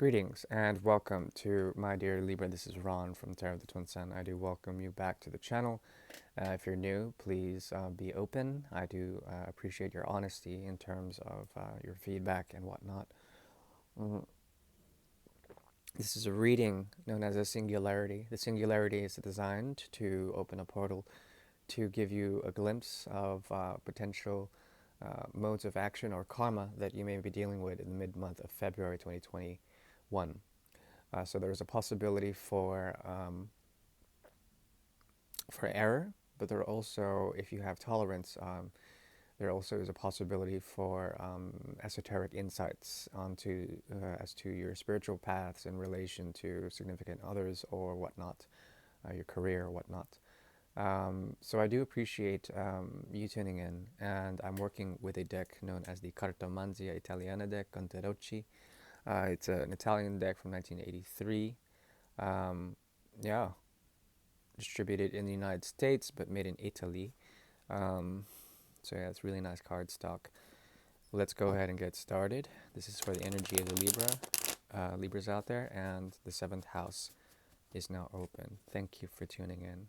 Greetings and welcome to my dear Libra. This is Ron from Tarot of the Twin Sun. I do welcome you back to the channel. If you're new, please be open. I do appreciate your honesty in terms of your feedback and whatnot. Mm, This is a reading known as a Singularity. The Singularity is designed to open a portal to give you a glimpse of potential modes of action or karma that you may be dealing with in the mid-month of February 2021. So there's a possibility for error, but there are also, if you have tolerance, there also is a possibility for esoteric insights onto as to your spiritual paths in relation to significant others or whatnot, your career or whatnot. So I do appreciate you tuning in, and I'm working with a deck known as the Cartomanzia Italiana deck, Conterocci. It's an Italian deck from 1983. Yeah, distributed in the United States but made in Italy. Um, so yeah, it's really nice cardstock. Let's go ahead and get started. This is for the energy of the Libras out there, and the 7th house is now open. Thank you for tuning in,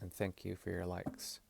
and thank you for your likes.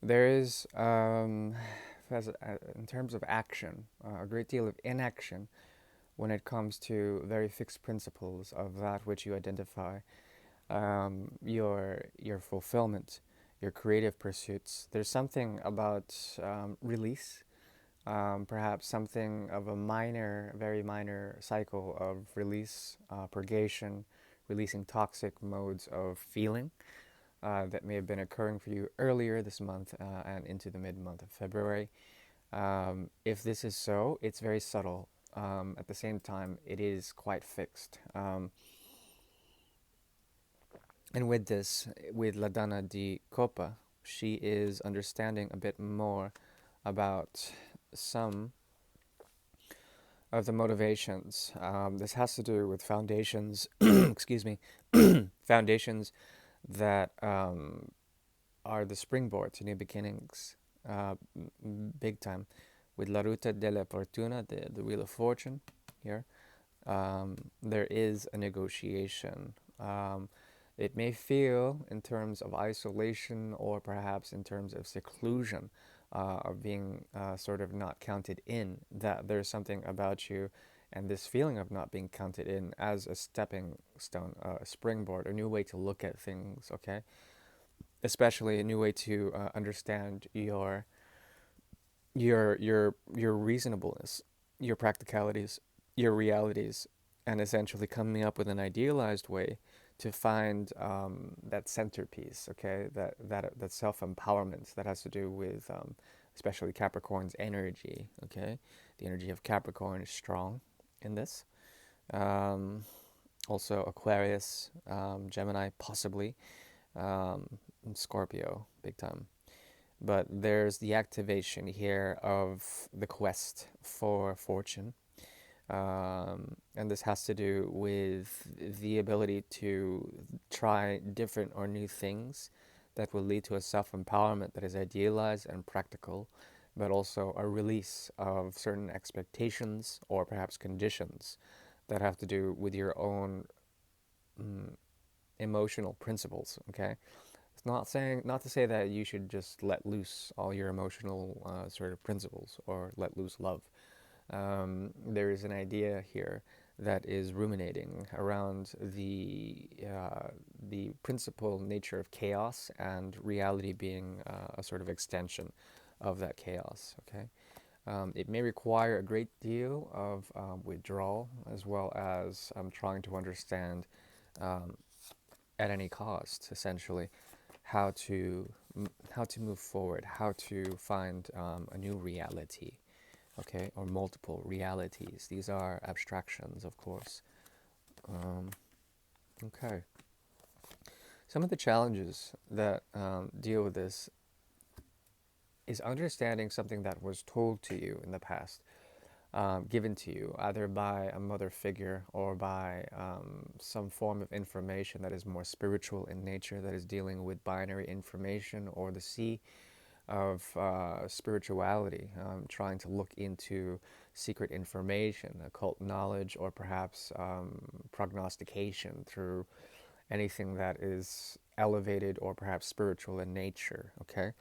There is, in terms of action, a great deal of inaction when it comes to very fixed principles of that which you identify, your fulfillment, your creative pursuits. There's something about release, perhaps something of a minor, very minor cycle of release, purgation, releasing toxic modes of feeling that may have been occurring for you earlier this month and into the mid-month of February. If this is so, it's very subtle. At the same time, it is quite fixed. And with this, with La Donna di Coppa, she is understanding a bit more about some of the motivations. This has to do with foundations, excuse me, foundations that are the springboard to new beginnings, big time. With La Ruta della Fortuna, the Wheel of Fortune here, there is a negotiation. It may feel in terms of isolation or perhaps in terms of seclusion, of being sort of not counted in, that there's something about you and this feeling of not being counted in as a stepping stone, a springboard, a new way to look at things, okay? Especially a new way to understand your reasonableness, your practicalities, your realities, and essentially coming up with an idealized way to find that centerpiece, okay, that self-empowerment that has to do with especially Capricorn's energy, okay? The energy of Capricorn is strong in this. Um, Also Aquarius, Gemini, possibly, and Scorpio, big time. But there's the activation here of the quest for fortune. And this has to do with the ability to try different or new things that will lead to a self-empowerment that is idealized and practical, but also a release of certain expectations or perhaps conditions that have to do with your own emotional principles, okay? Not to say that you should just let loose all your emotional sort of principles or let loose love. There is an idea here that is ruminating around the principal nature of chaos and reality being a sort of extension of that chaos. Okay, it may require a great deal of withdrawal as well as trying to understand um, at any cost, essentially, how to how to move forward, how to find a new reality, okay, or multiple realities. These are abstractions, of course. Um, okay. Some of the challenges that deal with this is understanding something that was told to you in the past, given to you either by a mother figure or by some form of information that is more spiritual in nature, that is dealing with binary information or the sea of spirituality, trying to look into secret information, occult knowledge, or perhaps prognostication through anything that is elevated or perhaps spiritual in nature, okay?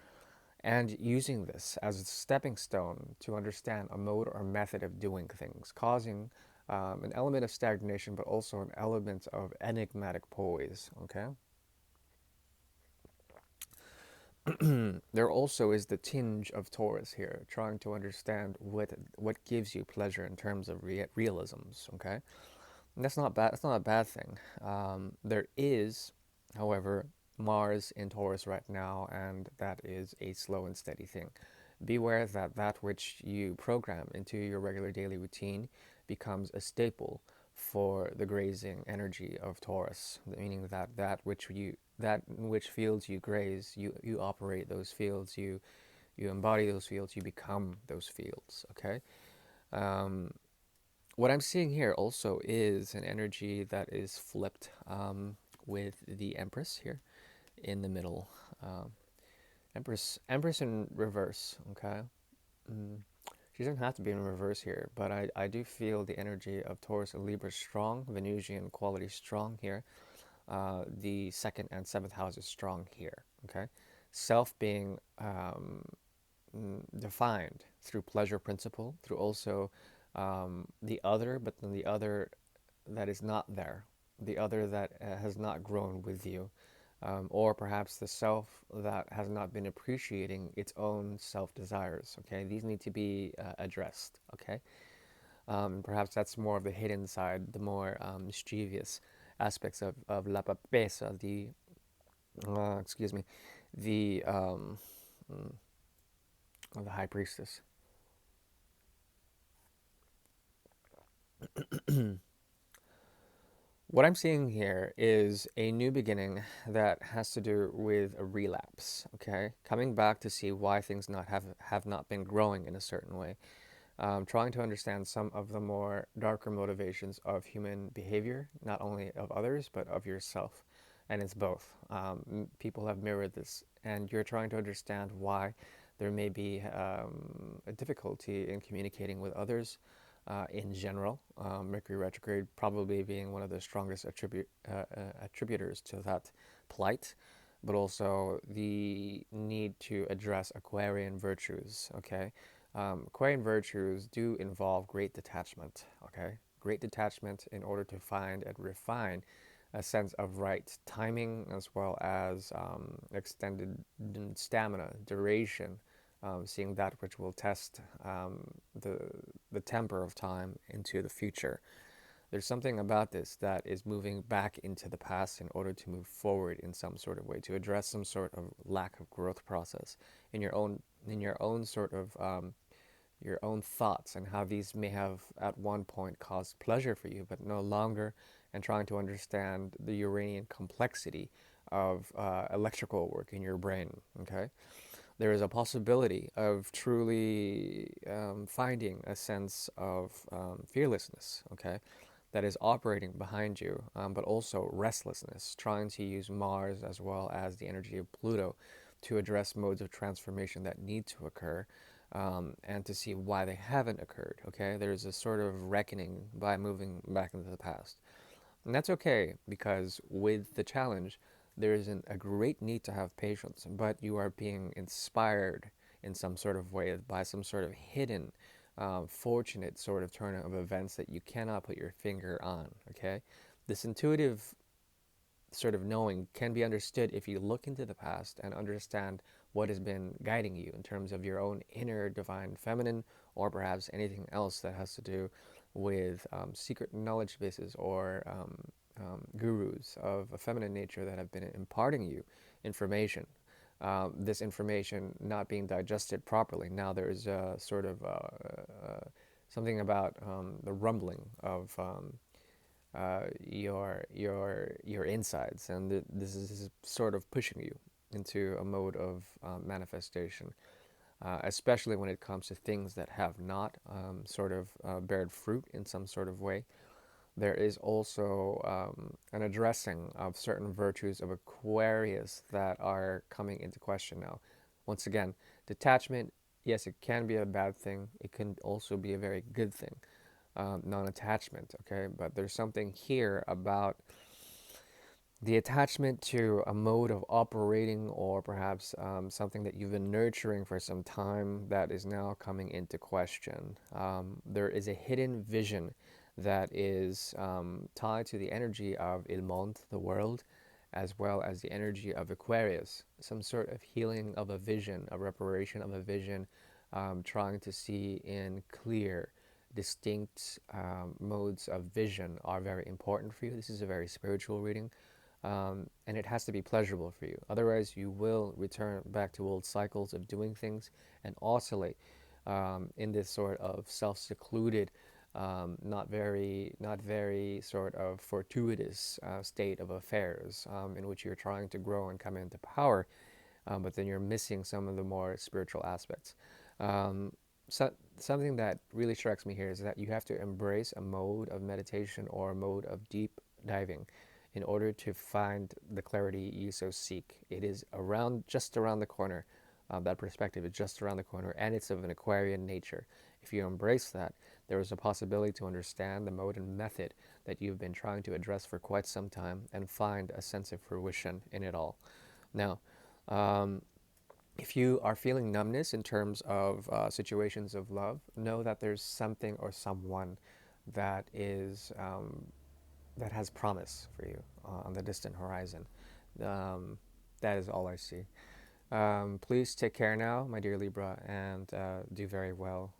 And using this as a stepping stone to understand a mode or method of doing things, causing an element of stagnation, but also an element of enigmatic poise, okay? There also is the tinge of Taurus here, trying to understand what gives you pleasure in terms of realisms. Okay, and that's not bad. That's not a bad thing. There is, however, Mars in Taurus right now, and that is a slow and steady thing. Beware that that which you program into your regular daily routine becomes a staple for the grazing energy of Taurus, meaning that that in which fields you graze, you operate those fields, you embody those fields, you become those fields. Okay. Um, what I'm seeing here also is an energy that is flipped with the Empress here in the middle. Um, Empress in reverse. Okay. Mm. She doesn't have to be in reverse here, but I do feel the energy of Taurus and Libra strong, Venusian quality strong here. The second and seventh house is strong here. Okay, self being defined through pleasure principle, through also the other, but then the other that is not there, the other that has not grown with you, or perhaps the self that has not been appreciating its own self desires. Okay, these need to be addressed. Okay, perhaps that's more of the hidden side, the more mischievous aspects of la papesa, the excuse me, the mm, of the high priestess. What I'm seeing here is a new beginning that has to do with a relapse, okay? Coming back to see why things have not been growing in a certain way. Trying to understand some of the more darker motivations of human behavior, not only of others, but of yourself. And it's both. People have mirrored this, and you're trying to understand why there may be a difficulty in communicating with others in general. Mercury retrograde probably being one of the strongest attributors to that plight, but also the need to address Aquarian virtues. Okay, Aquarian virtues do involve great detachment. Okay, great detachment in order to find and refine a sense of right timing as well as extended stamina, duration, seeing that which will test the temper of time into the future. There's something about this that is moving back into the past in order to move forward in some sort of way to address some sort of lack of growth process in your own sort of your own thoughts and how these may have at one point caused pleasure for you, but no longer, and trying to understand the Uranian complexity of electrical work in your brain. Okay, there is a possibility of truly finding a sense of fearlessness. Okay, that is operating behind you, but also restlessness, trying to use Mars as well as the energy of Pluto to address modes of transformation that need to occur, and to see why they haven't occurred. Okay, there's a sort of reckoning by moving back into the past. And that's okay because with the challenge, there isn't a great need to have patience, but you are being inspired in some sort of way by some sort of hidden, fortunate sort of turn of events that you cannot put your finger on. Okay, this intuitive sort of knowing can be understood if you look into the past and understand what has been guiding you in terms of your own inner divine feminine, or perhaps anything else that has to do with secret knowledge bases or gurus of a feminine nature that have been imparting you information. This information not being digested properly. Now there is a sort of something about the rumbling of your insides, and this is sort of pushing you into a mode of manifestation, especially when it comes to things that have not sort of bared fruit in some sort of way. There is also an addressing of certain virtues of Aquarius that are coming into question now. Once again, detachment, yes, it can be a bad thing. It can also be a very good thing, non-attachment, okay? But there's something here about the attachment to a mode of operating, or perhaps something that you've been nurturing for some time, that is now coming into question. There is a hidden vision that is tied to the energy of Il Monde, the world, as well as the energy of Aquarius, some sort of healing of a vision, a reparation of a vision, trying to see in clear, distinct modes of vision are very important for you. This is a very spiritual reading, and it has to be pleasurable for you. Otherwise, you will return back to old cycles of doing things and oscillate in this sort of self-secluded, not very sort of fortuitous state of affairs in which you're trying to grow and come into power, but then you're missing some of the more spiritual aspects. Um, Something that really strikes me here is that you have to embrace a mode of meditation or a mode of deep diving in order to find the clarity you so seek. It is just around the corner. That perspective is just around the corner, and it's of an Aquarian nature. If you embrace that, there is a possibility to understand the mode and method that you've been trying to address for quite some time and find a sense of fruition in it all. Now, um, if you are feeling numbness in terms of situations of love, know that there's something or someone that is that has promise for you on the distant horizon. Um, that is all I see. Please take care now, my dear Libra, and do very well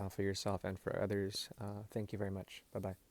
for yourself and for others. Thank you very much. Bye bye.